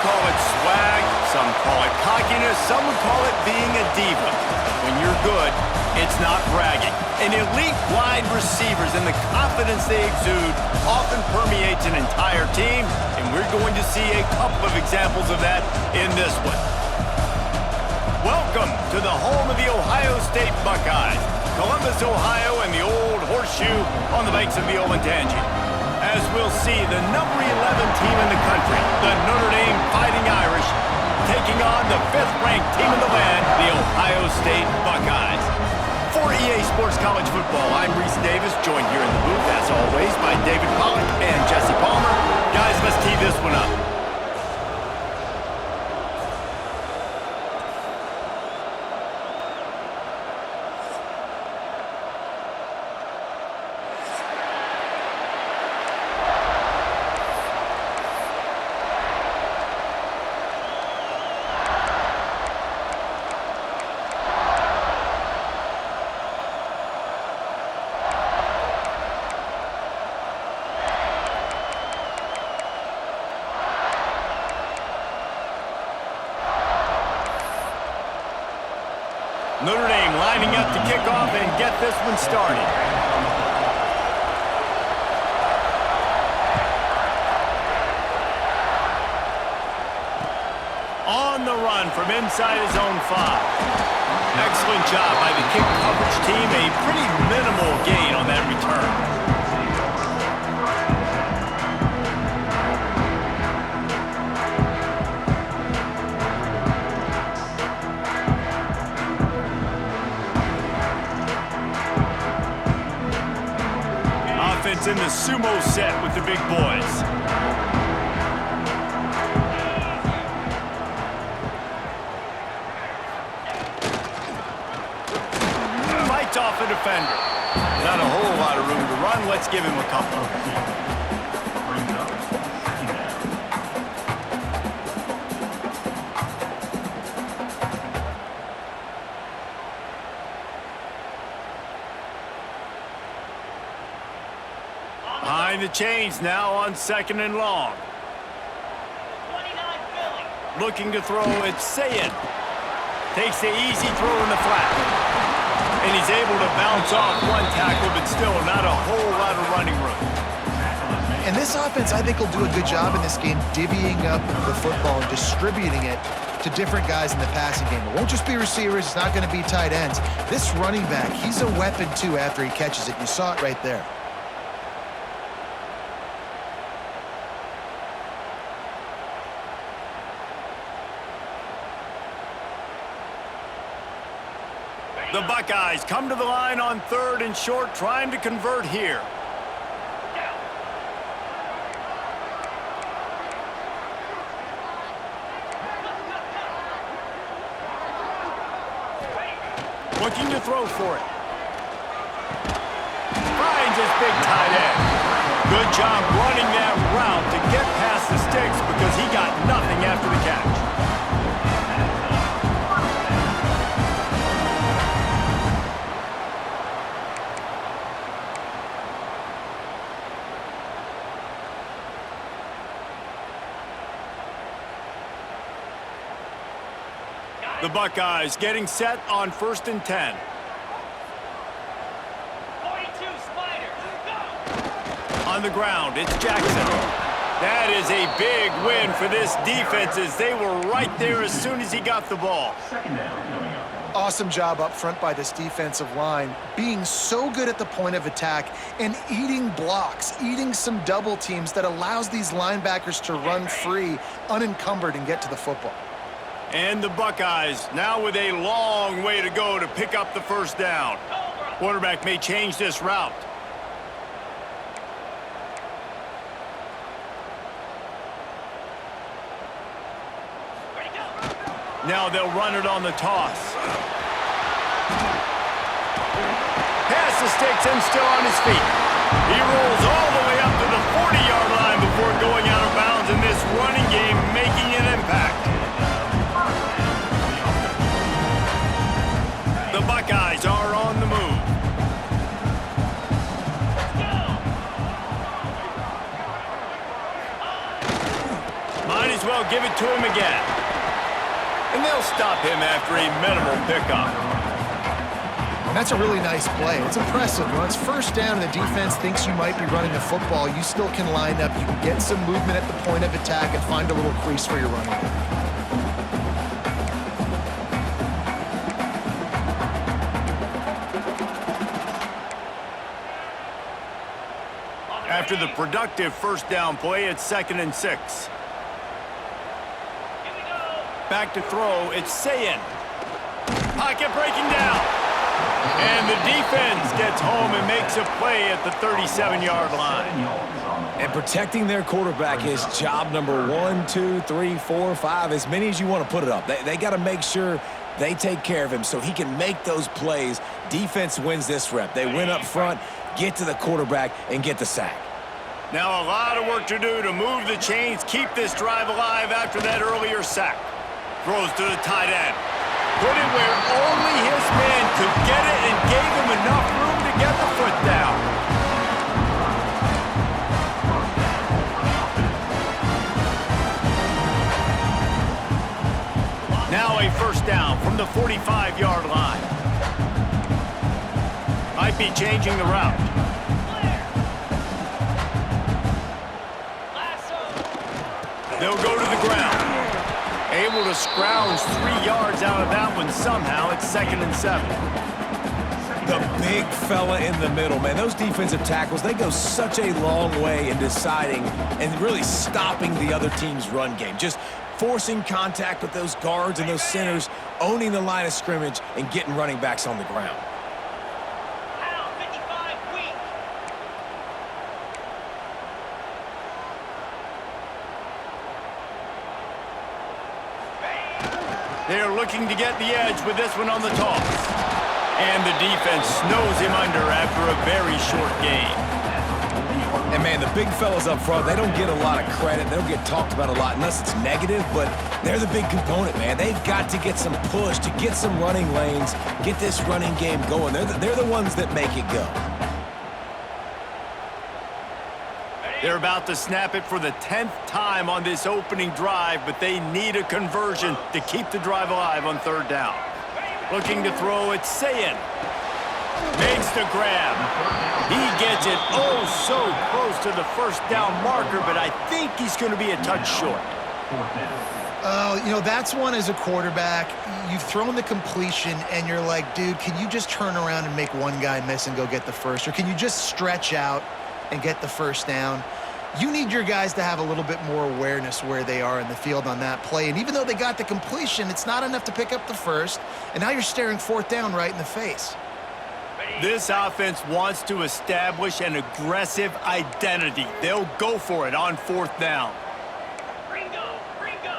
call it swag, some call it cockiness, some would call it being a diva. When you're good, it's not bragging. And elite wide receivers and the confidence they exude often permeates an entire team, and we're going to see a couple of examples of that in this one. Welcome to the home of the Ohio State Buckeyes, Columbus, Ohio, and the old horseshoe on the banks of the Olentangy. As we'll see, the number 11 team in the country, the Notre Dame Fighting Irish, taking on the 5th-ranked team in the land, the Ohio State Buckeyes. For EA Sports College Football, I'm Reese Davis, joined here in the booth, as always, by David Pollack and Jesse Palmer. Guys, let's tee this one up. Notre Dame lining up to kick off and get this one started. On the run from inside his own 5. Excellent job by the kick coverage team. A pretty minimal gain on that return. Offense in the sumo set with the big boys. Fights off a defender. Not a whole lot of room to run. Let's give him a couple. Behind the chains now on 2nd and long. Looking to throw, it's Sayin. Takes the easy throw in the flat. And he's able to bounce off one tackle, but still not a whole lot of running room. And this offense, I think, will do a good job in this game divvying up the football and distributing it to different guys in the passing game. It won't just be receivers. It's not going to be tight ends. This running back, he's a weapon, too, after he catches it. You saw it right there. The Buckeyes come to the line on 3rd and short, trying to convert here. Looking to throw for it. Finds his big tight end. Good job running that route to get past the sticks because he got nothing after the catch. The Buckeyes getting set on 1st and 10. 42 Spiders, go! On the ground, it's Jackson. That is a big win for this defense as they were right there as soon as he got the ball. Awesome job up front by this defensive line, being so good at the point of attack and eating blocks, eating some double teams that allows these linebackers to run free, unencumbered, and get to the football. And the Buckeyes now with a long way to go to pick up the 1st down. Quarterback may change this route. Now they'll run it on the toss. Pass the sticks and still on his feet. He rolls all the way up to the 40-yard line before going out of bounds in this running game, making an impact. The Buckeyes are on the move. Might as well give it to him again. And they'll stop him after a minimal pickup. And that's a really nice play. It's impressive. When it's first down and the defense thinks you might be running the football, you still can line up. You can get some movement at the point of attack and find a little crease for your running back. After the productive first down play, it's 2nd and 6. Back to throw, it's Sayin. Pocket breaking down. And the defense gets home and makes a play at the 37-yard line. And protecting their quarterback is job number 1, 2, 3, 4, 5, as many as you want to put it up. They got to make sure they take care of him so he can make those plays. Defense wins this rep. They win up front, get to the quarterback, and get the sack. Now a lot of work to do to move the chains, keep this drive alive after that earlier sack. Throws to the tight end. Put it where only his man could get it and gave him enough room to get the foot down. Now a first down from the 45-yard line. Might be changing the route. They'll go to the ground. Able to scrounge 3 yards out of that one somehow. It's 2nd and 7. The big fella in the middle, man. Those defensive tackles, they go such a long way in deciding and really stopping the other team's run game. Just forcing contact with those guards and those centers, owning the line of scrimmage, and getting running backs on the ground. They're looking to get the edge with this one on the toss. And the defense snows him under after a very short gain. And, man, the big fellas up front, they don't get a lot of credit. They don't get talked about a lot unless it's negative, but they're the big component, man. They've got to get some push, to get some running lanes, get this running game going. They're the ones that make it go. They're about to snap it for the 10th time on this opening drive, but they need a conversion to keep the drive alive on 3rd down. Looking to throw, it's Sayin. Makes the grab. He gets it oh so close to the first down marker, but I think he's going to be a touch short. You know, that's one as a quarterback. You've thrown the completion, and you're like, dude, can you just turn around and make one guy miss and go get the first? Or can you just stretch out and get the first down? You need your guys to have a little bit more awareness where they are in the field on that play. And even though they got the completion, it's not enough to pick up the first. And now you're staring 4th down right in the face. This offense wants to establish an aggressive identity. They'll go for it on 4th down. Ringo! Cricket!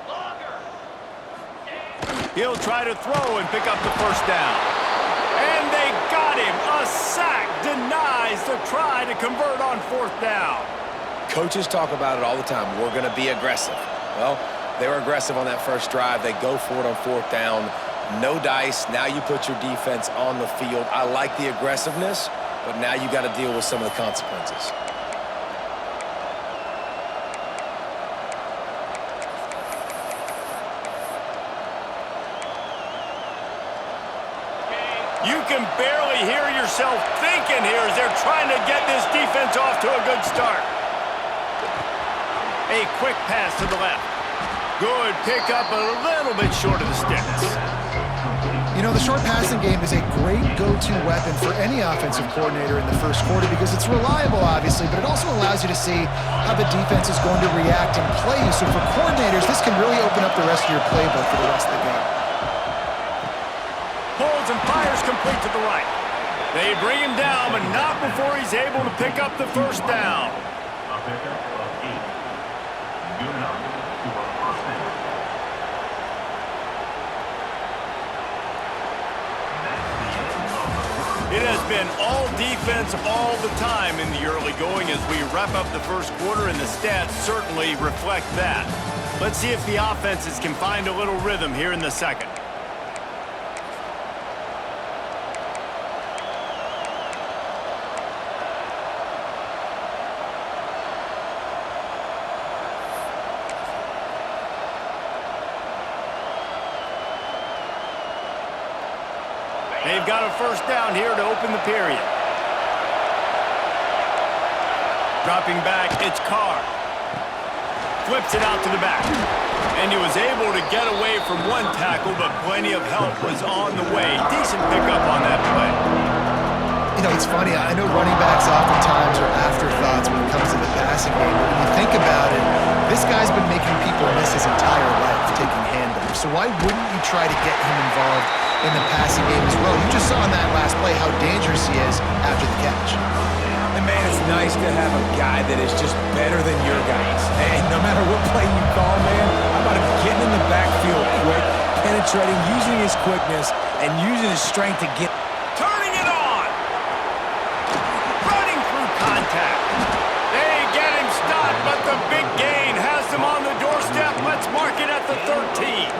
Logger! He'll try to throw and pick up the first down. And they got him. A sack denies the try to convert on 4th down. Coaches talk about it all the time. We're going to be aggressive. Well, they were aggressive on that first drive. They go for it on 4th down. No dice. Now you put your defense on the field. I like the aggressiveness, but now you got to deal with some of the consequences. You can barely hear yourself thinking here as they're trying to get this defense off to a good start. A quick pass to the left. Good pickup, a little bit short of the sticks. You know, the short passing game is a great go-to weapon for any offensive coordinator in the first quarter because it's reliable, obviously, but it also allows you to see how the defense is going to react and play you. So for coordinators, this can really open up the rest of your playbook for the rest of the game. Pulls and fires complete to the right. They bring him down, but not before he's able to pick up the first down. It has been all defense all the time in the early going as we wrap up the first quarter, and the stats certainly reflect that. Let's see if the offenses can find a little rhythm here in the second. They've got a first down here to open the period. Dropping back, it's Carr. Flips it out to the back. And he was able to get away from one tackle, but plenty of help was on the way. Decent pickup on that play. You know, it's funny. I know running backs oftentimes are afterthoughts when it comes to the passing game. But when you think about it, this guy's been making people miss his entire life taking handoffs. So why wouldn't you try to get him involved in the passing game as well? You just saw in that last play how dangerous he is after the catch. And man, it's nice to have a guy that is just better than your guys. And no matter what play you call, man, how about him getting in the backfield quick, penetrating, using his quickness, and using his strength to get... Turning it on! Running through contact. They get him stopped, but the big gain has them on the doorstep. Let's mark it at the 13.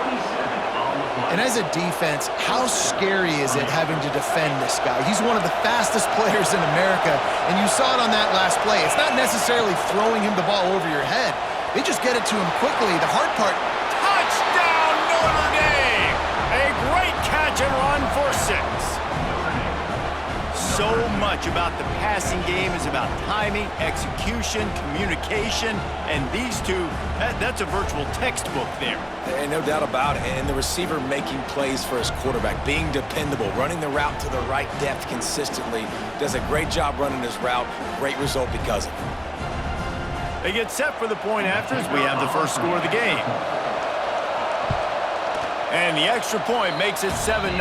And as a defense, how scary is it having to defend this guy? He's one of the fastest players in America, and you saw it on that last play. It's not necessarily throwing him the ball over your head. They just get it to him quickly. The hard part... Touchdown, Notre Dame! A great catch and run for 6. So much about the passing game is about timing, execution, communication, and these two, that's a virtual textbook there. And no doubt about it. And the receiver making plays for his quarterback, being dependable, running the route to the right depth consistently, does a great job running his route. Great result because of it. They get set for the point after as we have the first score of the game. And the extra point makes it 7-0.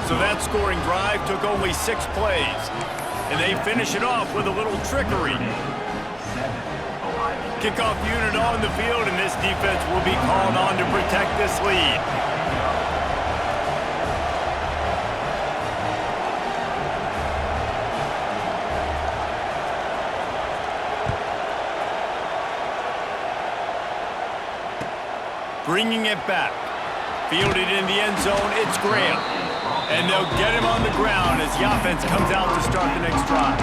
So that scoring drive took only 6 plays. And they finish it off with a little trickery. Kickoff unit on the field, and this defense will be called on to protect this lead. Bringing it back. Fielded in the end zone, it's Graham. And they'll get him on the ground as the offense comes out to start the next drive.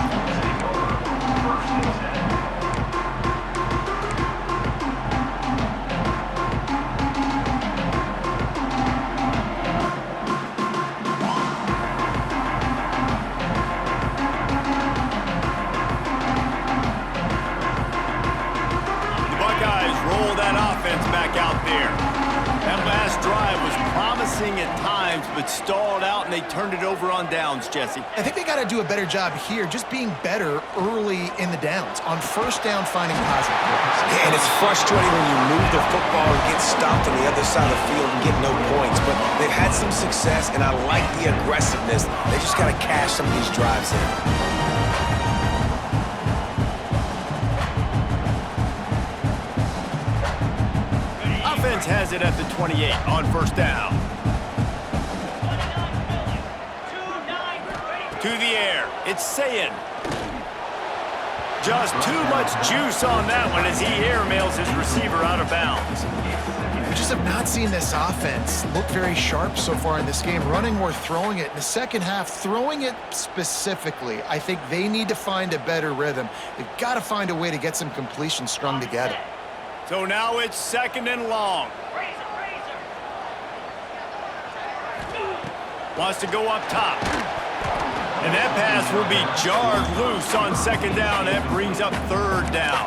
The Buckeyes roll that offense back out there. That last drive was promising at times, but stalled out, and they turned it over on downs, Jesse. I think they got to do a better job here, just being better early in the downs. On first down, finding positive plays. Yeah, and it's frustrating when you move the football and get stopped on the other side of the field and get no points. But they've had some success, and I like the aggressiveness. They just got to cash some of these drives in. Offense has it at the 28 on first down. To the air, it's Sayin. Just too much juice on that one as he airmails his receiver out of bounds. We just have not seen this offense look very sharp so far in this game, running or throwing it. In the second half, throwing it specifically, I think they need to find a better rhythm. They've got to find a way to get some completions strung together. So now it's 2nd and long. Wants to go up top. And that pass will be jarred loose on 2nd down. That brings up 3rd down.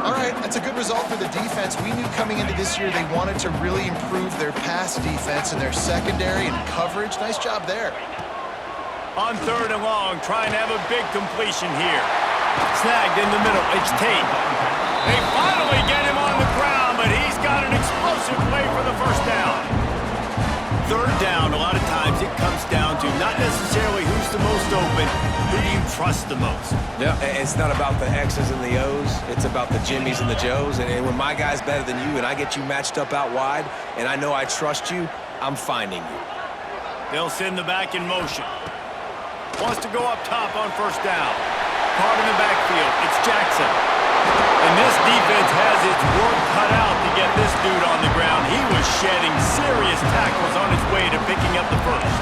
All right, that's a good result for the defense. We knew coming into this year they wanted to really improve their pass defense and their secondary and coverage. Nice job there. On 3rd and long, trying to have a big completion here. Snagged in the middle. It's Tate. They finally get him on the ground, but he's got an explosive play for the first down. 3rd down, a lot of times it comes down to not necessarily who's the most open, who do you trust the most? Yeah, it's not about the X's and the O's. It's about the Jimmies and the Joes. And when my guy's better than you and I get you matched up out wide and I know I trust you, I'm finding you. They'll send the back in motion. Wants to go up top on first down. Caught in the backfield. It's Jackson. And this defense has its work cut out to get this dude on the ground. He was shedding serious tackles on his way to picking up the first.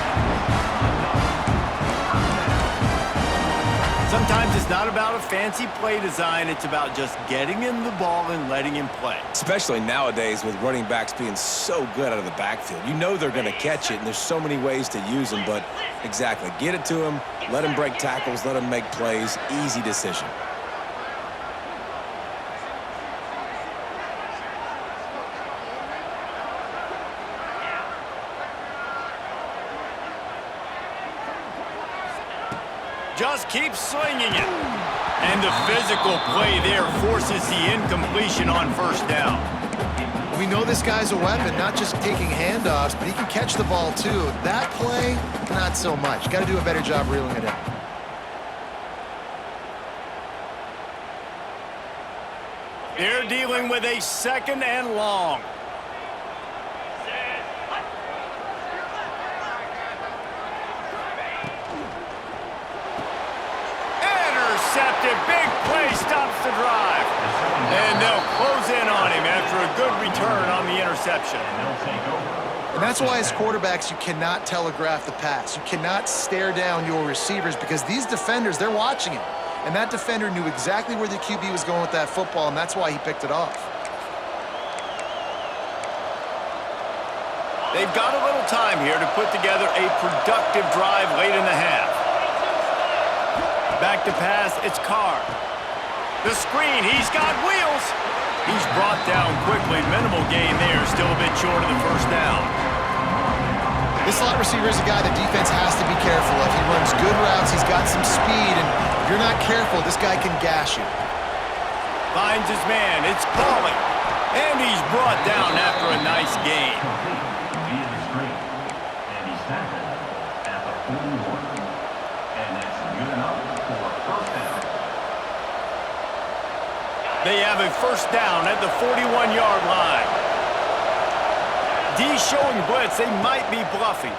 Sometimes it's not about a fancy play design. It's about just getting him the ball and letting him play. Especially nowadays with running backs being so good out of the backfield. You know they're going to catch it, and there's so many ways to use them, but exactly. Get it to him, let him break tackles, let him make plays. Easy decision. Just keep swinging it. And the physical play there forces the incompletion on first down. We know this guy's a weapon, not just taking handoffs, but he can catch the ball too. That play, not so much. Got to do a better job reeling it in. They're dealing with a 2nd and long. Intercepted. Big play stops the drive. And they'll close in on him after a good return on the interception. And that's why as quarterbacks, you cannot telegraph the pass. You cannot stare down your receivers because these defenders, they're watching it. And that defender knew exactly where the QB was going with that football, and that's why he picked it off. They've got a little time here to put together a productive drive late in the half. Back to pass, it's Carr. The screen, he's got wheels. He's brought down quickly. Minimal gain there, still a bit short of the first down. This slot receiver is a guy the defense has to be careful of. He runs good routes, he's got some speed, and if you're not careful, this guy can gash you. Finds his man, it's Pauly. And he's brought down after a nice gain. And he's tackled at the 41. And that's good enough for a first down. They have a first down at the 41-yard line. D showing blitz. They might be bluffing.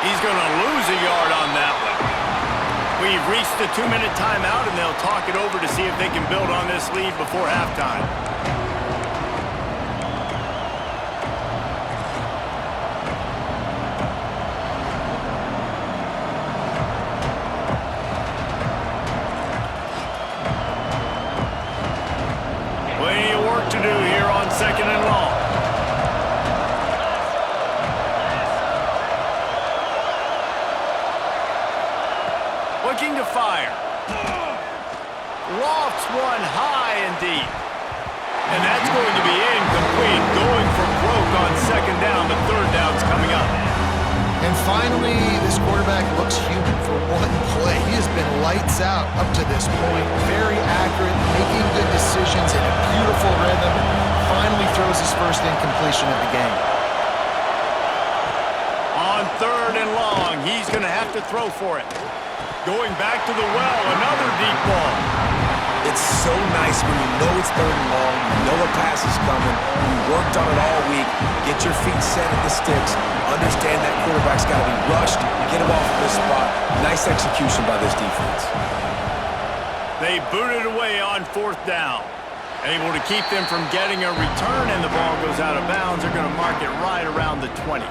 He's going to lose a yard on that one. We've reached the 2-minute timeout, and they'll talk it over to see if they can build on this lead before halftime. Plenty of work to do here on 2nd and long. Looking to fire. Lofts one high and deep. And that's going to be incomplete. Going for broke on 2nd down. The 3rd down's coming up. And finally, this quarterback looks human for one play. He has been lights out up to this point. Very accurate, making good decisions in a beautiful rhythm. Finally throws his first incompletion of the game. On 3rd and long, he's going to have to throw for it. Going back to the well, another deep ball. It's so nice when you know it's 3rd and long, you know a pass is coming, you worked on it all week, get your feet set at the sticks, understand that quarterback's got to be rushed, get him off of this spot. Nice execution by this defense. They booted away on 4th down. Able to keep them from getting a return, and the ball goes out of bounds. They're going to mark it right around the 20.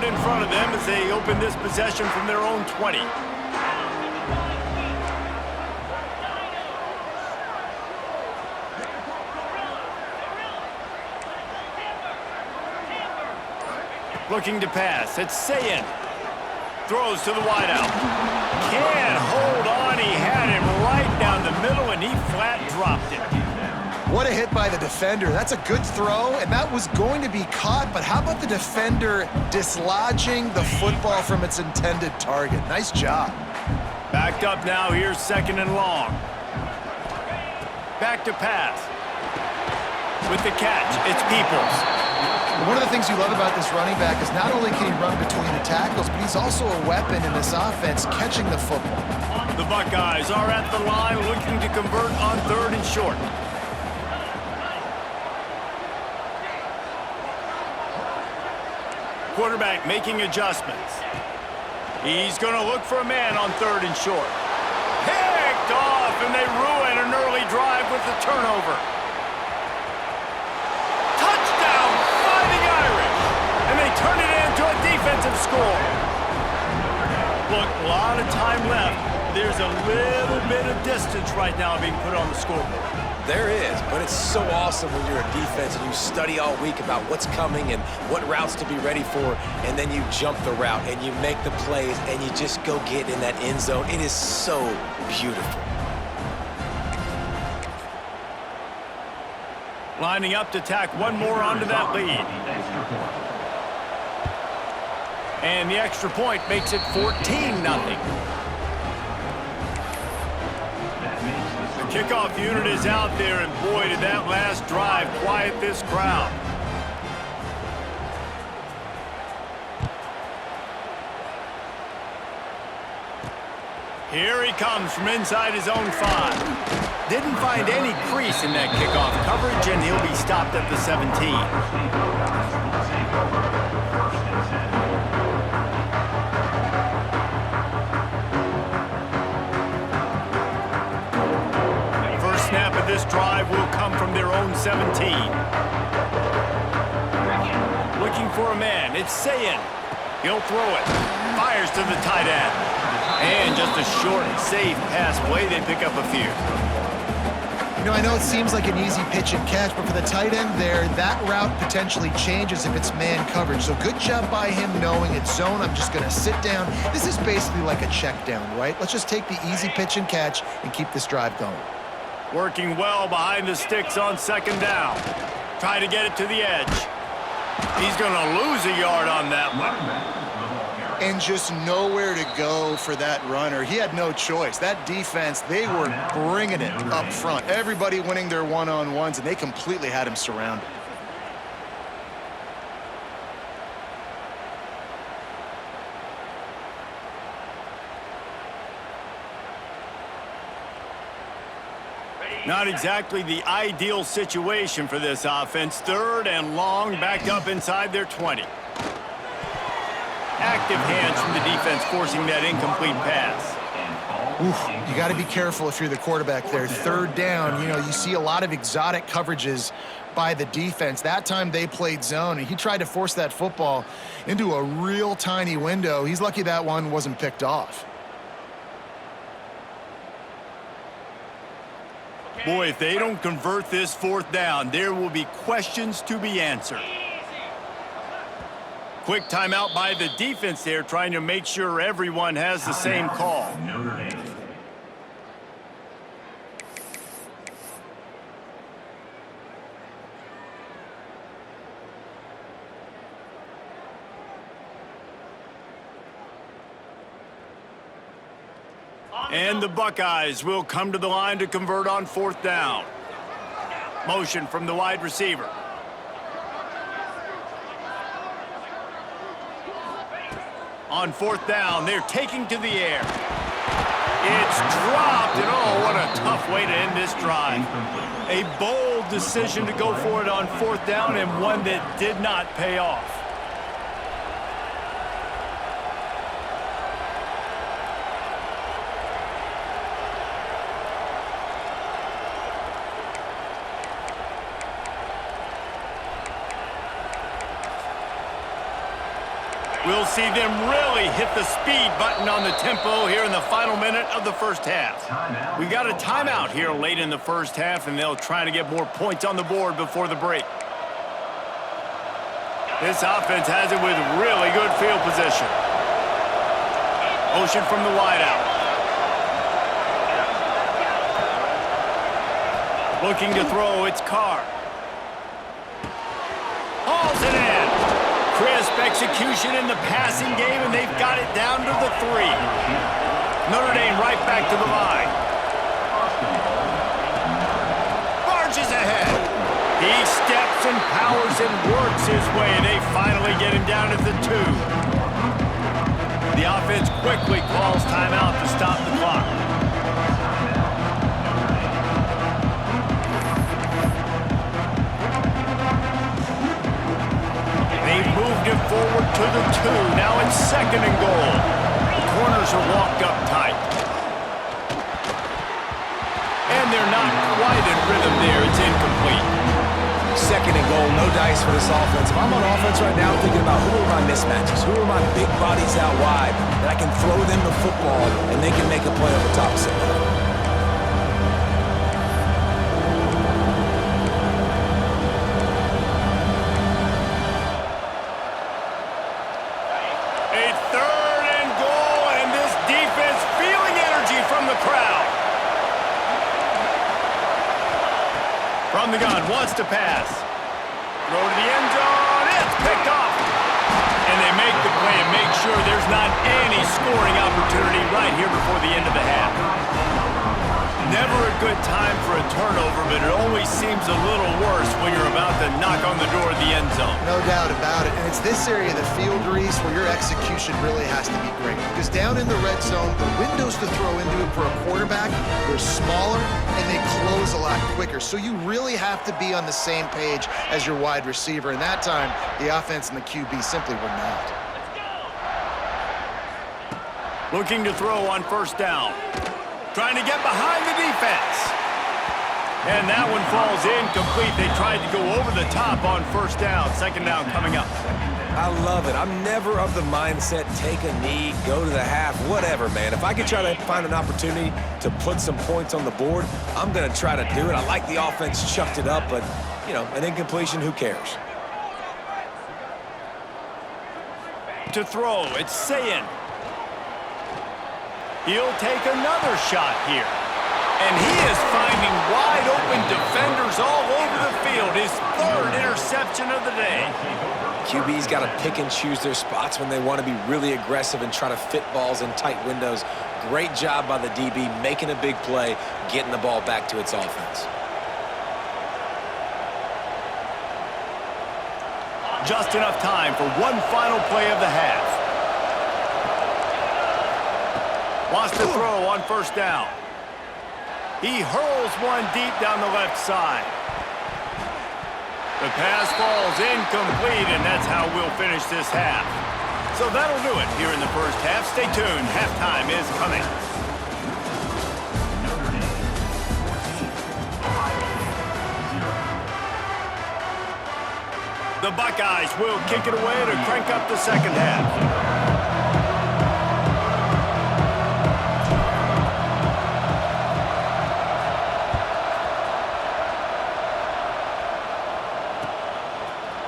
In front of them as they open this possession from their own 20. Looking to pass, it's Sayin. Throws to the wideout. Can't hold on, he had him right down the middle and he flat dropped it. What a hit by the defender. That's a good throw, and that was going to be caught, but how about the defender dislodging the football from its intended target? Nice job. Backed up now, here's 2nd and long. Back to pass. With the catch, it's Peoples. One of the things you love about this running back is not only can he run between the tackles, but he's also a weapon in this offense, catching the football. The Buckeyes are at the line looking to convert on 3rd and short. Quarterback making adjustments. He's going to look for a man on 3rd and short. Picked off, and they ruin an early drive with the turnover. have scored. Look, a lot of time left. There's a little bit of distance right now being put on the scoreboard. There is, but it's so awesome when you're a defense and you study all week about what's coming and what routes to be ready for, and then you jump the route and you make the plays and you just go get in that end zone. It is so beautiful. Lining up to tack one more onto that lead. And the extra point makes it 14-0. The kickoff unit is out there, and boy, did that last drive quiet this crowd. Here he comes from inside his own 5. Didn't find any crease in that kickoff coverage, and he'll be stopped at the 17. First snap of this drive will come from their own 17. Looking for a man, it's Sayin. He'll throw it. Fires to the tight end. And just a short, safe pass away, they pick up a few. You know, I know it seems like an easy pitch and catch, but for the tight end there, that route potentially changes if it's man coverage. So good job by him knowing it's zone. I'm just going to sit down. This is basically like a check down, right? Let's just take the easy pitch and catch and keep this drive going. Working well behind the sticks on second down. Try to get it to the edge. He's going to lose a yard on that one. And just nowhere to go for that runner. He had no choice. That defense, they were bringing it up front. Everybody winning their one-on-ones, and they completely had him surrounded. Not exactly the ideal situation for this offense. Third and long, back up inside their 20. Active hands from the defense forcing that incomplete pass. Oof, you got to be careful if you're the quarterback there. Third down, you know, you see a lot of exotic coverages by the defense. That time they played zone, and he tried to force that football into a real tiny window. He's lucky that one wasn't picked off. Boy, if they don't convert this fourth down, there will be questions to be answered. Quick timeout by the defense there, trying to make sure everyone has the same call. And the Buckeyes will come to the line to convert on fourth down. Motion from the wide receiver. On fourth down, they're taking to the air. It's dropped, and oh, what a tough way to end this drive. A bold decision to go for it on fourth down, and one that did not pay off. We'll see them really hit the speed button on the tempo here in the final minute of the first half. We've got a timeout here late in the first half, and they'll try to get more points on the board before the break. This offense has it with really good field position. Motion from the wideout. Looking to throw, it's Carr. Hauls it in. Crisp execution in the passing game, and they've got it down to the 3. Notre Dame right back to the line. Barges ahead. He steps and powers and works his way, and they finally get him down at the 2. The offense quickly calls timeout to stop the clock. They've moved it forward to the 2. Now it's second and goal. The corners are walked up tight. And they're not quite in rhythm there. It's incomplete. 2nd and goal, no dice for this offense. If I'm on offense right now, I'm thinking about who are my mismatches, who are my big bodies out wide that I can throw them the football and they can make a play over top of somebody. A 3rd and goal, and this defense feeling energy from the crowd. From the gun, wants to pass. Throw to the end zone, it's picked off. And they make the play and make sure there's not any scoring opportunity right here before the end of the half. Never a good time for a turnover, but it always seems a little worse when you're about to knock on the door of the end zone. No doubt about it. And it's this area of the field, Reese, where your execution really has to be great. Because down in the red zone, the windows to throw into it for a quarterback, they're smaller and they close a lot quicker. So you really have to be on the same page as your wide receiver. And that time, the offense and the QB simply were not. Looking to throw on 1st down. Trying to get behind the defense. And that one falls incomplete. They tried to go over the top on 1st down. 2nd down coming up. I love it. I'm never of the mindset, take a knee, go to the half, whatever, man. If I could try to find an opportunity to put some points on the board, I'm going to try to do it. I like the offense chucked it up, but, you know, an incompletion, who cares? To throw, it's Sayin. He'll take another shot here. And he is finding wide open defenders all over the field. His 3rd interception of the day. QB's got to pick and choose their spots when they want to be really aggressive and try to fit balls in tight windows. Great job by the DB making a big play, getting the ball back to its offense. Just enough time for one final play of the half. Wants to throw on 1st down. He hurls one deep down the left side. The pass falls incomplete, and that's how we'll finish this half. So that'll do it here in the 1st half. Stay tuned. Halftime is coming. The Buckeyes will kick it away to crank up the 2nd half.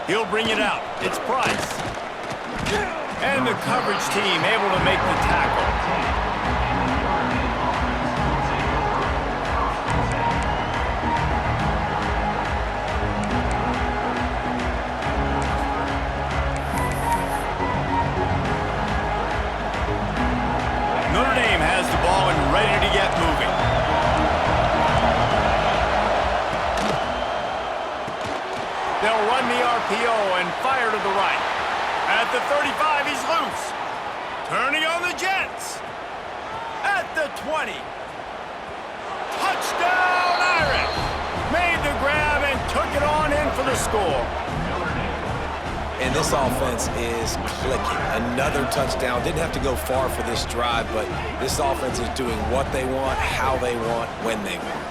He'll bring it out. It's Price. And the coverage team able to make the tackle. Notre Dame has the ball and ready to get moving. They'll run the RPO and fire to the right. At the 35, he's loose. Turning on the Jets. At the 20. Touchdown, Irish. Made the grab and took it on in for the score. And this offense is clicking. Another touchdown. Didn't have to go far for this drive, but this offense is doing what they want, how they want, when they want.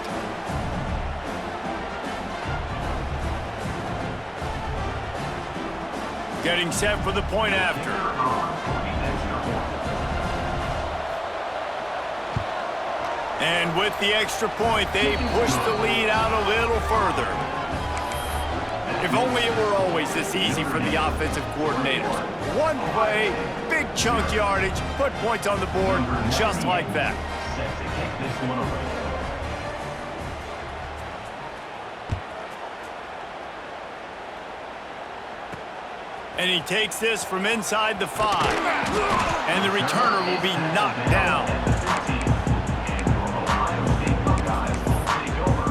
Getting set for the point after. And with the extra point, they push the lead out a little further. If only it were always this easy for the offensive coordinators. One play, big chunk yardage, put points on the board just like that. Set to kick this one away. And he takes this from inside the 5. And the returner will be knocked down. Ohio State Buckeyes will take over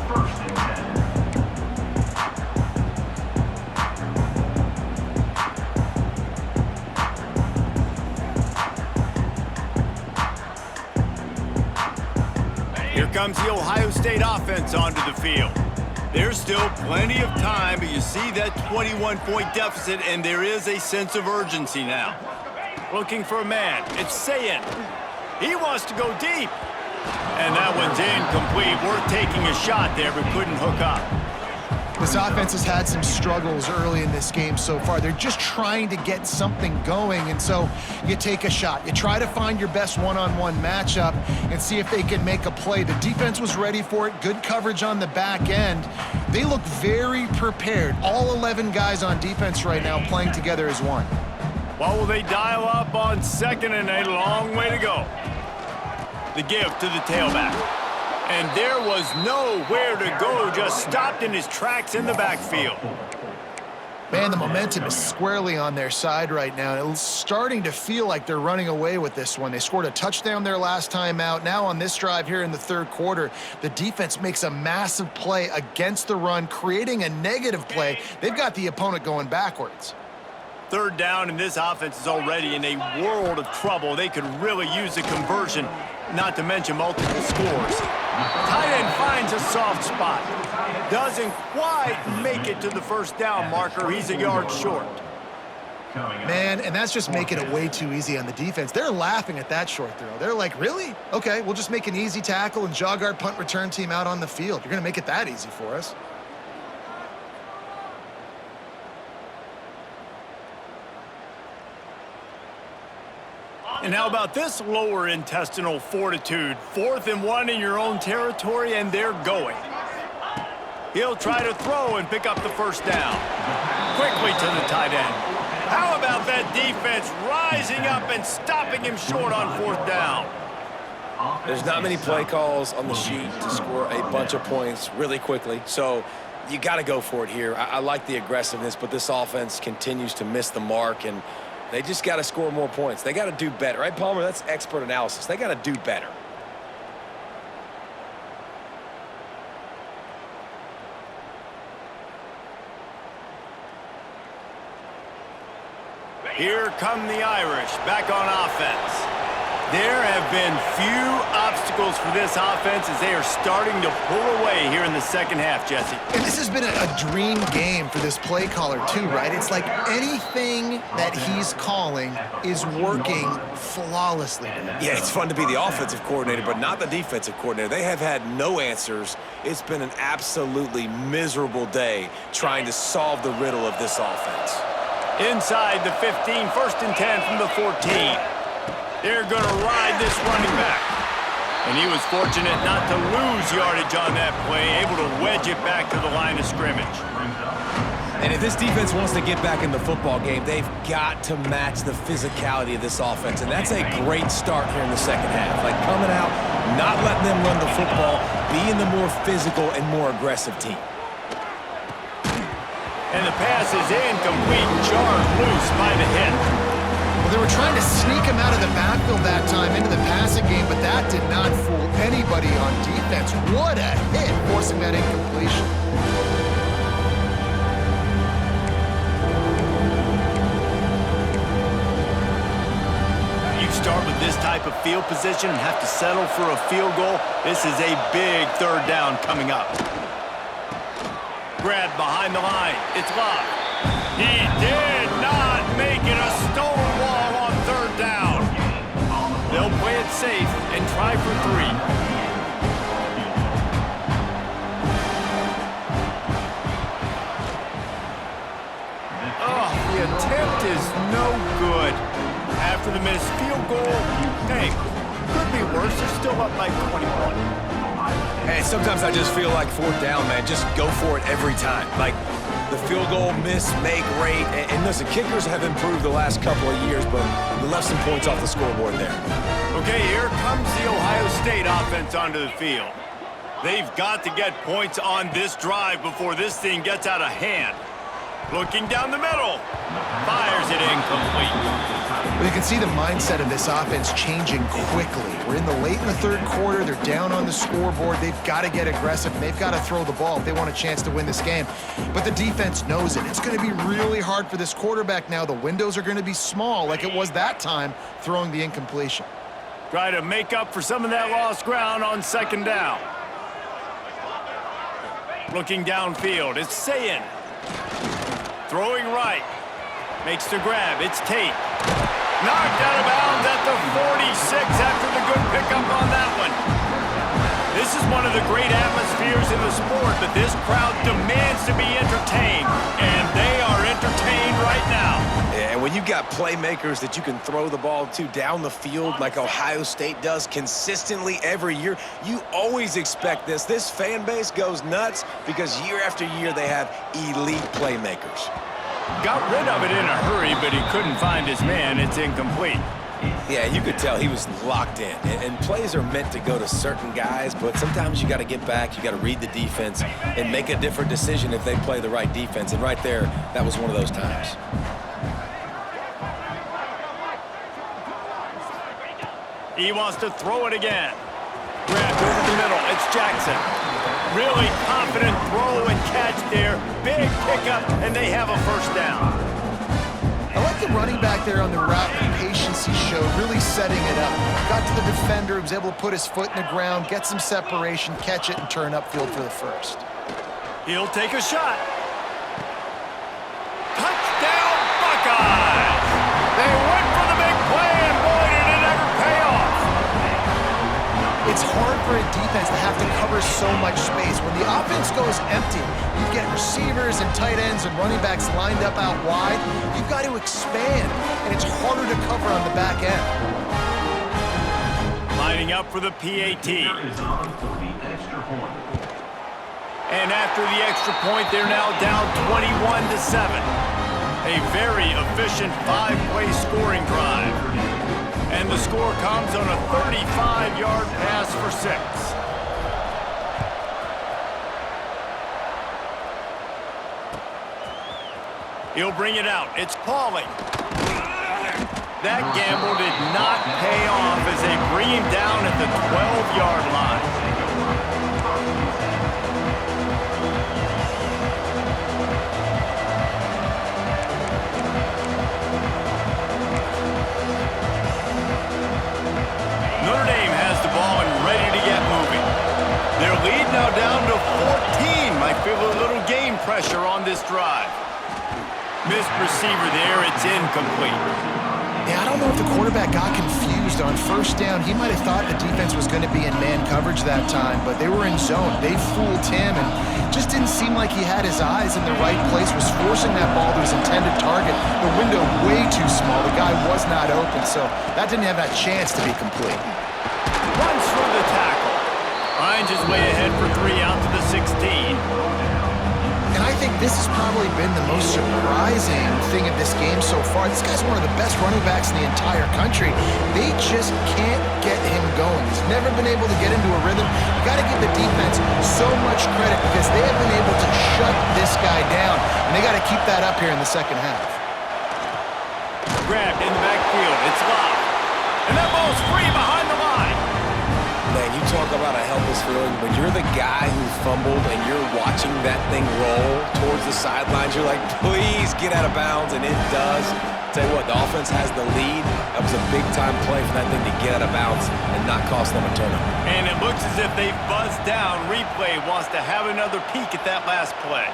1st and 10. Here comes the Ohio State offense onto the field. There's still plenty of time, but you see that 21-point deficit, and there is a sense of urgency now. Looking for a man. It's Sayin. He wants to go deep. And that one's incomplete. Worth taking a shot there, but couldn't hook up. This offense has had some struggles early in this game so far. They're just trying to get something going, and so you take a shot. You try to find your best one-on-one matchup and see if they can make a play. The defense was ready for it. Good coverage on the back end. They look very prepared. All 11 guys on defense right now playing together as one. What will they dial up on 2nd and a long way to go? The give to the tailback. And there was nowhere to go, just stopped in his tracks in the backfield. Man, the momentum is squarely on their side right now. It's starting to feel like they're running away with this one. They scored a touchdown their last time out. Now on this drive here in the third quarter, the defense makes a massive play against the run, creating a negative play. They've got the opponent going backwards. 3rd down, and this offense is already in a world of trouble. They could really use a conversion, not to mention multiple scores. Tight end finds a soft spot. Doesn't quite make it to the 1st down marker. He's a yard short. Man, and that's just making it way too easy on the defense. They're laughing at that short throw. They're like, really? Okay, we'll just make an easy tackle and jog our punt return team out on the field. You're going to make it that easy for us. And how about this lower intestinal fortitude? 4th and 1 in your own territory, and they're going. He'll try to throw and pick up the 1st down. Quickly to the tight end. How about that defense rising up and stopping him short on 4th down? There's not many play calls on the sheet to score a bunch of points really quickly, so you got to go for it here. I like the aggressiveness, but this offense continues to miss the mark, and they just got to score more points. They got to do better, right, Palmer? That's expert analysis. They got to do better. Here come the Irish back on offense. There have been few obstacles for this offense as they are starting to pull away here in the 2nd half, Jesse. And this has been a dream game for this play caller too, right? It's like anything that he's calling is working flawlessly. Yeah, it's fun to be the offensive coordinator, but not the defensive coordinator. They have had no answers. It's been an absolutely miserable day trying to solve the riddle of this offense. Inside the 15, 1st and 10 from the 14. They're going to ride this running back. And he was fortunate not to lose yardage on that play, able to wedge it back to the line of scrimmage. And if this defense wants to get back in the football game, they've got to match the physicality of this offense. And that's a great start here in the 2nd half. Like coming out, not letting them run the football, being the more physical and more aggressive team. And the pass is incomplete, jarred loose by the hit. Well, they were trying to sneak him out of the backfield that time into the passing game, but that did not fool anybody on defense. What a hit, forcing that incompletion. You start with this type of field position and have to settle for a field goal. This is a big 3rd down coming up. Grabbed behind the line. It's Love. He did not make it a stonewall on 3rd down. They'll play it safe and try for 3. Oh, the attempt is no good. After the missed field goal, hey, could be worse. They're still up by 21. Hey, sometimes I just feel like 4th down, man. Just go for it every time. Like the field goal miss, make rate. And listen, kickers have improved the last couple of years, but we left some points off the scoreboard there. Okay, here comes the Ohio State offense onto the field. They've got to get points on this drive before this thing gets out of hand. Looking down the middle. Fires it incomplete. Well, you can see the mindset of this offense changing quickly. We're in the 3rd quarter. They're down on the scoreboard. They've got to get aggressive, and they've got to throw the ball if they want a chance to win this game. But the defense knows it. It's going to be really hard for this quarterback now. The windows are going to be small like it was that time throwing the incompletion. Try to make up for some of that lost ground on 2nd down. Looking downfield, it's Sayin. Throwing right. Makes the grab. It's Tate. Knocked out of bounds at the 46 after the good pickup on that one. This is is one of the great atmospheres in the sport, but this crowd demands to be entertained, and they are entertained right now. And when you've got playmakers that you can throw the ball to down the field like Ohio State does consistently every year, you always expect this. This fan base goes nuts because year after year they have elite playmakers. Got rid of it in a hurry, but he couldn't find his man. It's incomplete. Yeah, you could tell he was locked in. And plays are meant to go to certain guys, but sometimes you got to get back, you got to read the defense, and make a different decision if they play the right defense. And right there, that was one of those times. He wants to throw it again. Grabbed over the middle. It's Jackson. Really confident throw and catch there. Big pickup, and they have a first down. I like the running back there on the route, the patience he showed, really setting it up. Got to the defender, was able to put his foot in the ground, get some separation, catch it, and turn upfield for the first. He'll take a shot. Touchdown, Buckeyes! They went for the big play, and boy, did it ever pay off. It's hard for a defense to have to cover so much space. When the offense goes empty, you get receivers and tight ends and running backs lined up out wide. You've got to expand, and it's harder to cover on the back end. Lining up for the PAT. Is on for the extra point. And after the extra point, they're now down 21-7. A very efficient 5-play scoring drive. And the score comes on a 35-yard pass for 6. He'll bring it out. It's Pauling. That gamble did not pay off as they bring him down at the 12-yard line. Notre Dame has the ball and ready to get moving. Their lead now down to 14. Might feel a little game pressure on this drive. Missed receiver there. It's incomplete. Yeah, I don't know if the quarterback got confused on first down. He might have thought the defense was going to be in man coverage that time, but they were in zone. They fooled him and just didn't seem like he had his eyes in the right place, was forcing that ball to his intended target. The window way too small. The guy was not open, so that didn't have that chance to be complete. Runs for the tackle. Finds his way ahead for 3 out to the 16. And I think this has probably been the most surprising thing of this game so far. This guy's one of the best running backs in the entire country. They just can't get him going. He's never been able to get into a rhythm. You got to give the defense so much credit because they have been able to shut this guy down. And they got to keep that up here in the second half. Grabbed in the backfield. It's Locke. And that ball's free behind the line. Man, you talk about a helpless feeling. When you're the guy who fumbled and you're watching that thing roll towards the sidelines, you're like, please get out of bounds, and it does. Tell you what, the offense has the lead. That was a big-time play for that thing to get out of bounds and not cost them a turnover. And it looks as if they've buzzed down. Replay wants to have another peek at that last play.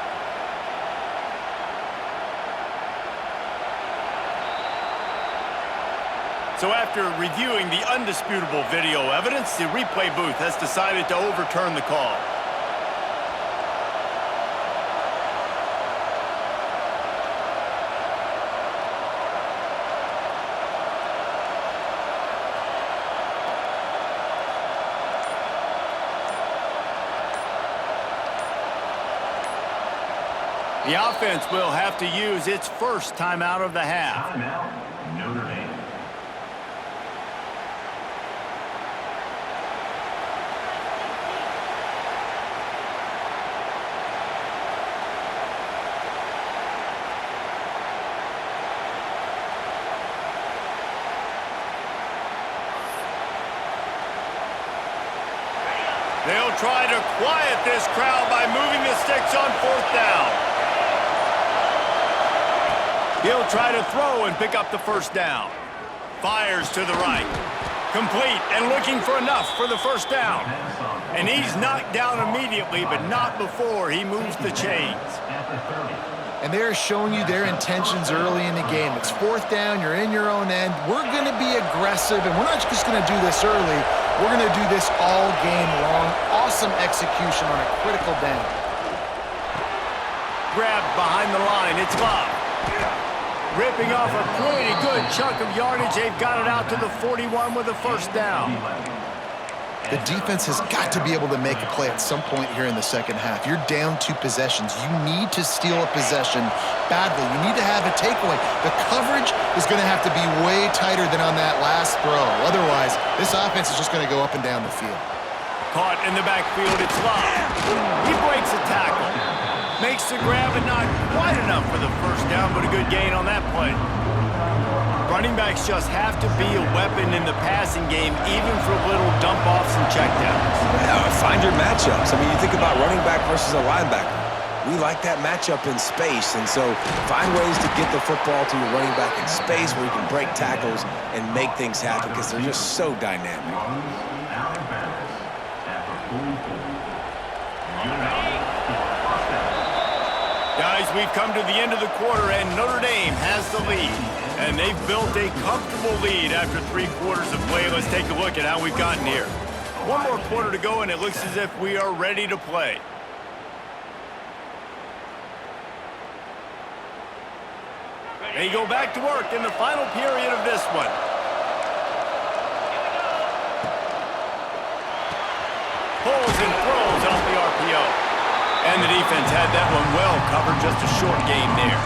So after reviewing the undisputable video evidence, the replay booth has decided to overturn the call. The offense will have to use its first timeout of the half. Timeout, Notre Dame. They'll try to quiet this crowd by moving the sticks on 4th down. He'll try to throw and pick up the first down. Fires to the right. Complete and looking for enough for the first down. And he's knocked down immediately, but not before he moves the chains. And they're showing you their intentions early in the game. It's 4th down, you're in your own end. We're going to be aggressive, and we're not just going to do this early. We're going to do this all game long. Awesome awesome execution on a critical down. Grabbed behind the line. It's Love. Ripping off a pretty good chunk of yardage. They've got it out to the 41 with a first down. The defense has got to be able to make a play at some point here in the second half. You're down 2 possessions. You need to steal a possession badly. You need to have a takeaway. The coverage is going to have to be way tighter than on that last throw. Otherwise, this offense is just going to go up and down the field. Caught in the backfield. It's Love. He breaks a tackle. Makes the grab, and not quite enough for the first down, but a good gain on that play. Running backs just have to be a weapon in the passing game, even for little dump-offs and checkdowns. Yeah, find your matchups. I mean, you think about running back versus a linebacker. We like that matchup in space, and so find ways to get the football to your running back in space where you can break tackles and make things happen because they're just so dynamic. Guys, we've come to the end of the quarter, and Notre Dame has the lead. And they've built a comfortable lead after 3 quarters of play. Let's take a look at how we've gotten here. 1 more quarter to go, and it looks as if we are ready to play. They go back to work in the final period of this one. Pulls and throws off the RPO. And the defense had that one well covered, just a short game there.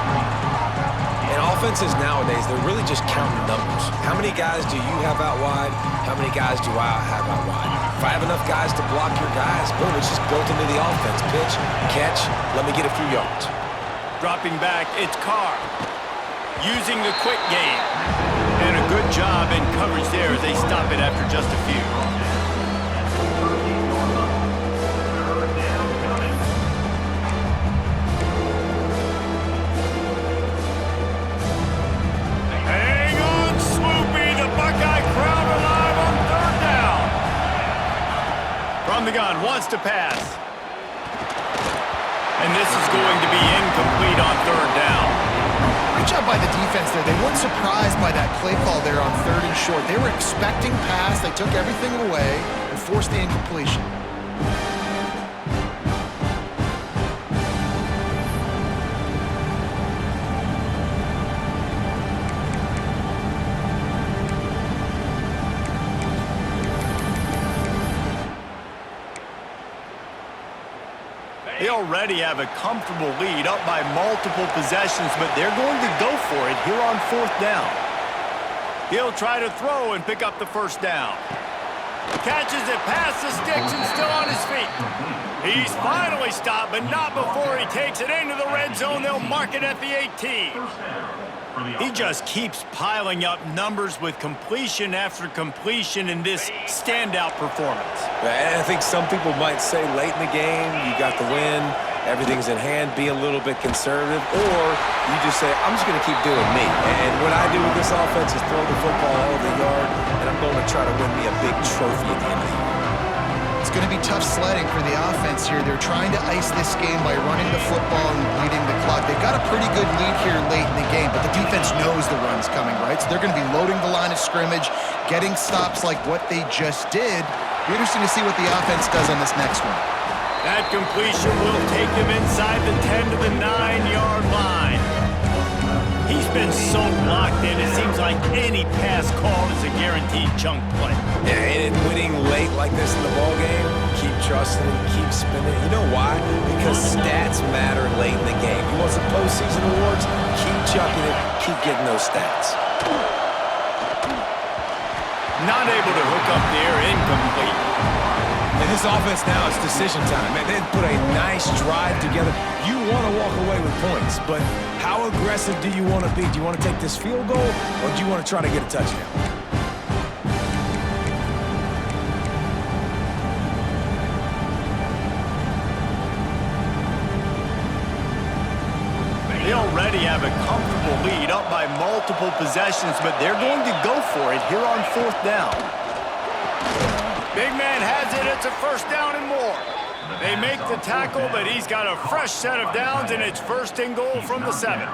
And offenses nowadays, they're really just counting numbers. How many guys do you have out wide? How many guys do I have out wide? If I have enough guys to block your guys, boom, it's just built into the offense. Pitch, catch, let me get a few yards. Dropping back, it's Carr. Using the quick game. And a good job in coverage there as they stop it after just a few. Hang on, Swoopy. The Buckeye crowd alive on 3rd down. From the gun, wants to pass. And this is going to be incomplete on 3rd down. Good job by the defense there. They weren't surprised by that play call there on 3rd and short. They were expecting pass. They took everything away and forced the incompletion. They already have a comfortable lead, up by multiple possessions, but they're going to go for it here on 4th down. He'll try to throw and pick up the first down. Catches it past the sticks and still on his feet. He's finally stopped, but not before he takes it into the red zone. They'll mark it at the 18. He just keeps piling up numbers with completion after completion in this standout performance. And I think some people might say late in the game, you got the win, everything's in hand, be a little bit conservative, or you just say, I'm just going to keep doing me. And what I do with this offense is throw the football all over the yard, and I'm going to try to win me a big trophy at the end of the year. It's going to be tough sledding for the offense here. They're trying to ice this game by running the football and bleeding the clock. They've got a pretty good lead here late in the game, but the defense knows the run's coming, right? So they're going to be loading the line of scrimmage, getting stops like what they just did. Be interesting to see what the offense does on this next one. That completion will take them inside the 10 to the 9-yard line. He's been so locked in, it seems like any pass call is a guaranteed chunk play. Yeah, and winning late like this in the ballgame, keep trusting, keep spinning. You know why? Because stats matter late in the game. You want some postseason awards? Keep chucking it, keep getting those stats. Not able to hook up there, incomplete. And this offense now, it's decision time. Man, they put a nice drive together. You want to walk away with points, but how aggressive do you want to be? Do you want to take this field goal, or do you want to try to get a touchdown? They already have a comfortable lead, up by multiple possessions, but they're going to go for it here on 4th down. Big man has it. It's a first down and more. They make the tackle, but he's got a fresh set of downs, and it's 1st and goal from the 7.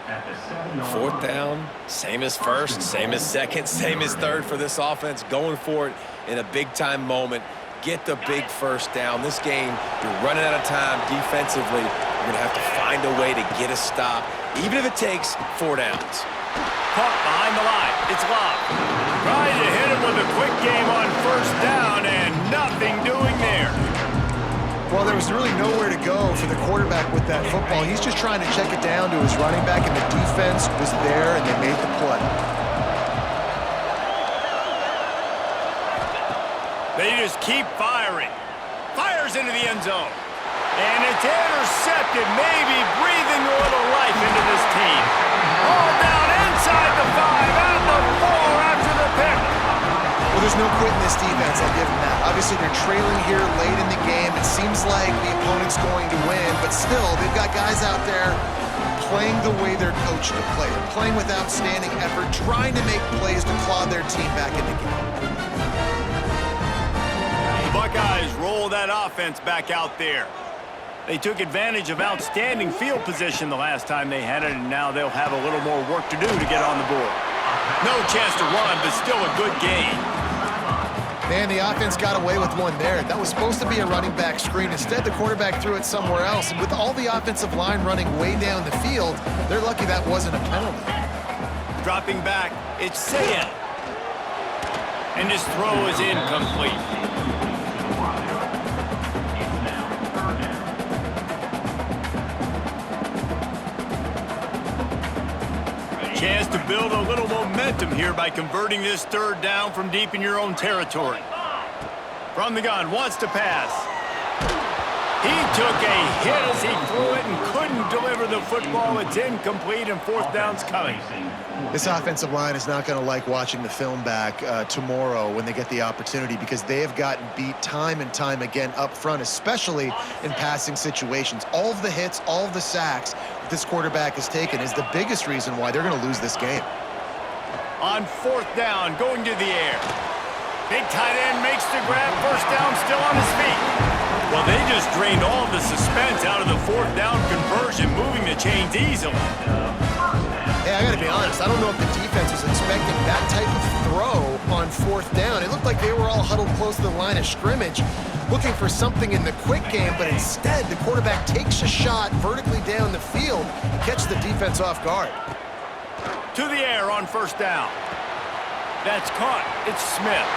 4th down, same as 1st, same as 2nd, same as 3rd for this offense, going for it in a big-time moment. get the big first down. This game, you're running out of time defensively. You're going to have to find a way to get a stop, even if it takes 4 downs. Caught behind the line. It's Love. Trying to hit him with a quick game on first down, and nothing doing there. Well, there was really nowhere to go for the quarterback with that football. He's just trying to check it down to his running back, and the defense was there, and they made the play. They just keep firing. Fires into the end zone. And it's intercepted, maybe breathing a little life into this team. All down inside the 5, at the 4 after the pick. Well, there's no quitting this defense, I'll give them that. Obviously, they're trailing here late in the game. It seems like the opponent's going to win, but still, they've got guys out there playing the way they're coached to play. They're playing with outstanding effort, trying to make plays to claw their team back in the game. The Buckeyes roll that offense back out there. They took advantage of outstanding field position the last time they had it, and now they'll have a little more work to do to get on the board. No chance to run, but still a good game. Man, the offense got away with one there. That was supposed to be a running back screen. Instead, the quarterback threw it somewhere else. And with all the offensive line running way down the field, they're lucky that wasn't a penalty. Dropping back, it's Sayed. And his throw is incomplete. Chance to build a little momentum here by converting this third down from deep in your own territory. From the gun, wants to pass. He took a hit as he threw it and couldn't deliver the football. It's incomplete, and 4th down's coming. This offensive line is not going to like watching the film back tomorrow when they get the opportunity, because they have gotten beat time and time again up front, especially in passing situations. All of the hits, all of the sacks that this quarterback has taken is the biggest reason why they're going to lose this game. On 4th down, going to the air. Big tight end makes the grab. First down, still on his feet. Well, they just drained all of the suspense out of the 4th down conversion, moving the chains easily. Hey, I got to be honest, I don't know if the defense was expecting that type of throw on 4th down. It looked like they were all huddled close to the line of scrimmage, looking for something in the quick game, but instead the quarterback takes a shot vertically down the field and catches the defense off guard. To the air on 1st down. That's caught. It's Smith.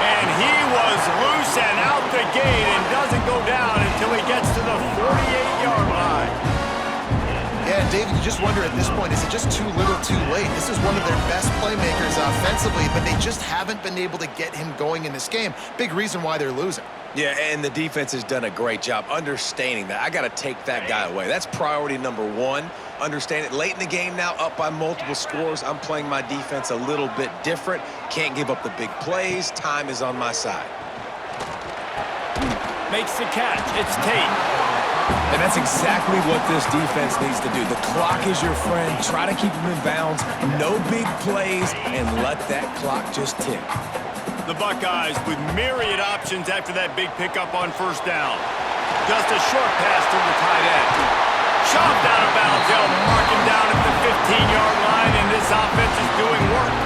And he was loose and out the gate and doesn't go down until he gets to the 48-yard line. Yeah, David, you just wonder at this point, is it just too little too late? This is one of their best playmakers offensively, but they just haven't been able to get him going in this game. Big reason why they're losing. Yeah, and the defense has done a great job understanding that. I got to take that guy away. That's priority number 1. Understand it. Late in the game now, up by multiple scores. I'm playing my defense a little bit different. Can't give up the big plays. Time is on my side. Makes the catch. It's Tate. And that's exactly what this defense needs to do. The clock is your friend. Try to keep them in bounds. No big plays, and let that clock just tick. The Buckeyes with myriad options after that big pickup on 1st down. Just a short pass to the tight end. Shoved out of bounds. They'll mark him down at the 15-yard line, and this offense is doing work.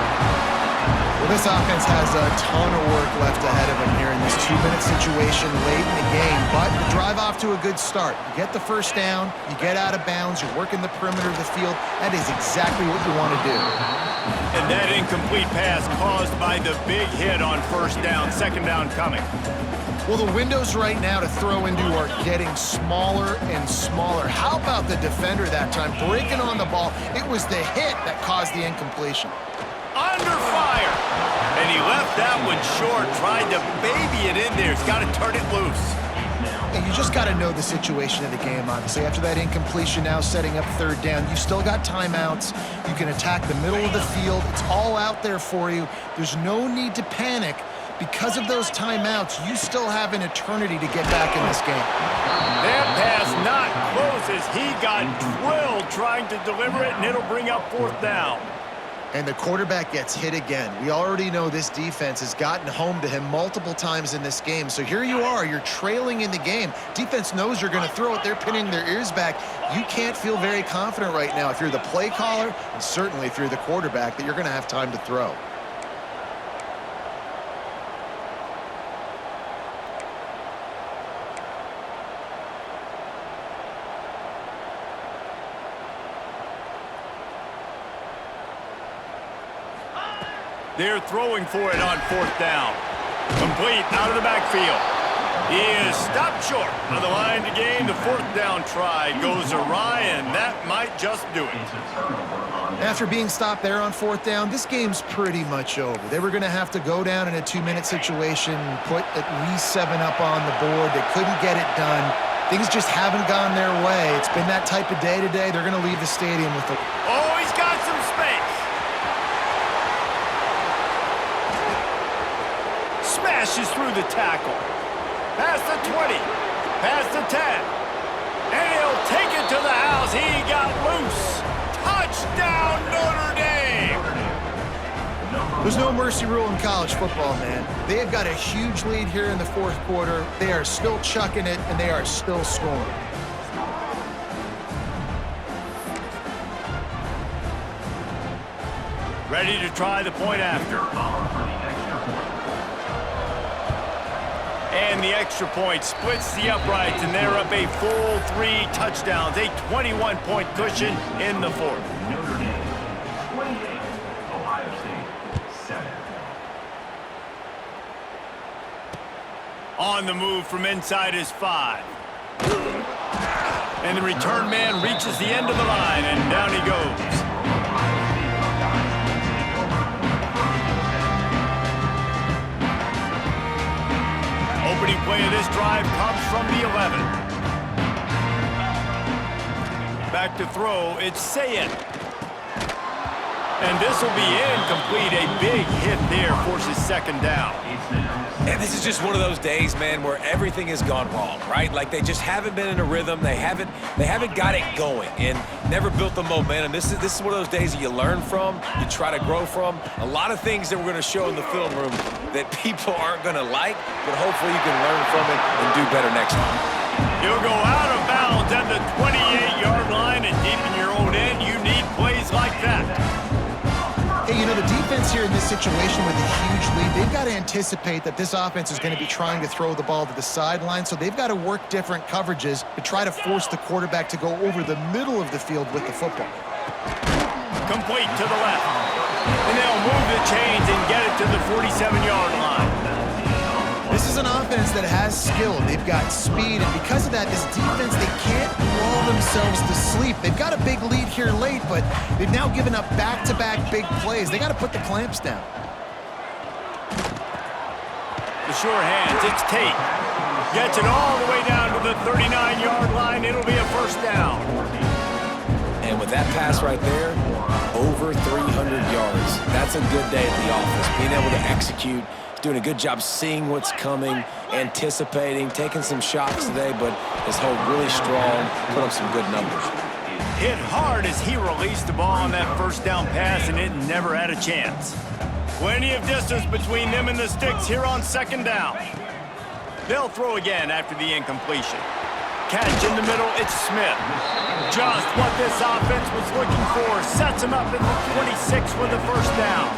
Well, this offense has a ton of work left ahead of them here in this 2-minute situation late in the game, but you drive off to a good start. You get the 1st down, you get out of bounds, you're working the perimeter of the field. That is exactly what you want to do. And that incomplete pass caused by the big hit on 1st down. 2nd down coming. Well, the windows right now to throw into are getting smaller and smaller. How about the defender that time breaking on the ball? It was the hit that caused the incompletion. Under fire. And he left that one short, tried to baby it in there. He's got to turn it loose. And you just got to know the situation of the game, obviously. After that incompletion, now setting up 3rd down, you still got timeouts. You can attack the middle of the field. It's all out there for you. There's no need to panic. Because of those timeouts, you still have an eternity to get back in this game. That pass not close as he got drilled trying to deliver it, and it'll bring up 4th down. And the quarterback gets hit again. We already know this defense has gotten home to him multiple times in this game. So here you are, you're trailing in the game. Defense knows you're going to throw it. They're pinning their ears back. You can't feel very confident right now if you're the play caller, and certainly if you're the quarterback, that you're going to have time to throw. They're throwing for it on 4th down. Complete out of the backfield. He is stopped short of the line to gain. The 4th down try goes awry, and that might just do it. It's a turnover on After being stopped there on 4th down, this game's pretty much over. They were going to have to go down in a 2-minute situation, put at least 7 up on the board. They couldn't get it done. Things just haven't gone their way. It's been that type of day today. They're going to leave the stadium with a... Oh, he's got some space. Smashes through the tackle. Past the 20. Past the 10. And he'll take it to the house. He got loose. Touchdown, Notre Dame. There's no mercy rule in college football, man. They have got a huge lead here in the 4th quarter. They are still chucking it, and they are still scoring. Ready to try the point after. And the extra point splits the uprights, and they're up a full 3 touchdowns, a 21-point cushion in the 4th. Notre Dame 28, Ohio State 7. On the move from inside his 5. And the return man reaches the end of the line, and down he goes. Opening play of this drive comes from the 11. Back to throw, it's Sayed. And this will be incomplete. A big hit there forces 2nd down. And this is just one of those days, man, where everything has gone wrong, right? Like they just haven't been in a rhythm. They haven't got it going and never built the momentum. This is one of those days that you learn from, you try to grow from. A lot of things that we're going to show in the film room that people aren't going to like, but hopefully you can learn from it and do better next time. You'll go out of bounds at the 28-yard line, and deep in your own end, you need plays like that. Hey, you know, the defense here in this situation with a huge lead, they've got to anticipate that this offense is going to be trying to throw the ball to the sideline, so they've got to work different coverages to try to force the quarterback to go over the middle of the field with the football. Complete to the left. And they'll move the chains and get it to the 47-yard line. This is an offense that has skill. They've got speed, and because of that, this defense, they can't lull themselves to sleep. They've got a big lead here late, but they've now given up back-to-back big plays. They got to put the clamps down. The sure hands, it's Tate. Gets it all the way down to the 39-yard line. It'll be a 1st down. And with that pass right there, over 300 yards. That's a good day at the office. Being able to execute, doing a good job seeing what's coming, anticipating, taking some shots today, but his hold really strong, put up some good numbers. Hit hard as he released the ball on that 1st down pass, and it never had a chance. Plenty of distance between them and the sticks here on 2nd down. They'll throw again after the incompletion. Catch in the middle, it's Smith. Just what this offense was looking for. Sets him up at the 26 with the 1st down.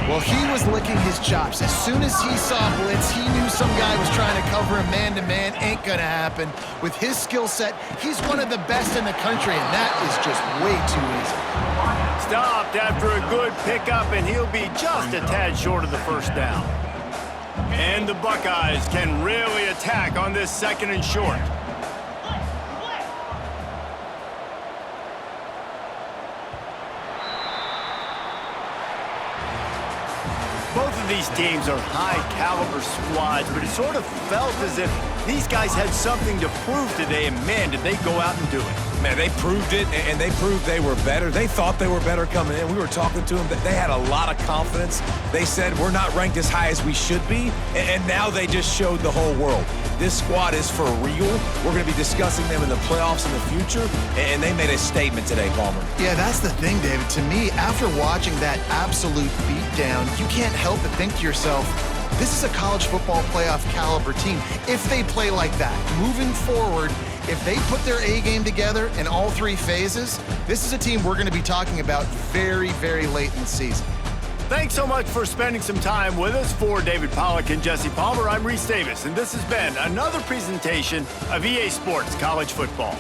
Well, he was licking his chops. As soon as he saw blitz, he knew some guy was trying to cover him man-to-man. Ain't gonna happen. With his skill set, he's one of the best in the country, and that is just way too easy. Stopped after a good pickup, and he'll be just a tad short of the 1st down. And the Buckeyes can really attack on this 2nd and short. Both of these teams are high-caliber squads, but it sort of felt as if these guys had something to prove today, and man, did they go out and do it. Man, they proved it, and they proved they were better. They thought they were better coming in. We were talking to them. They had a lot of confidence. They said, we're not ranked as high as we should be, and now they just showed the whole world. This squad is for real. We're going to be discussing them in the playoffs in the future, and they made a statement today, Palmer. Yeah, that's the thing, David. To me, after watching that absolute beatdown, you can't help but think to yourself, this is a college football playoff caliber team. If they play like that, moving forward, if they put their A game together in all 3 phases, this is a team we're going to be talking about very, very late in the season. Thanks so much for spending some time with us. For David Pollack and Jesse Palmer, I'm Reese Davis, and this has been another presentation of EA Sports College Football.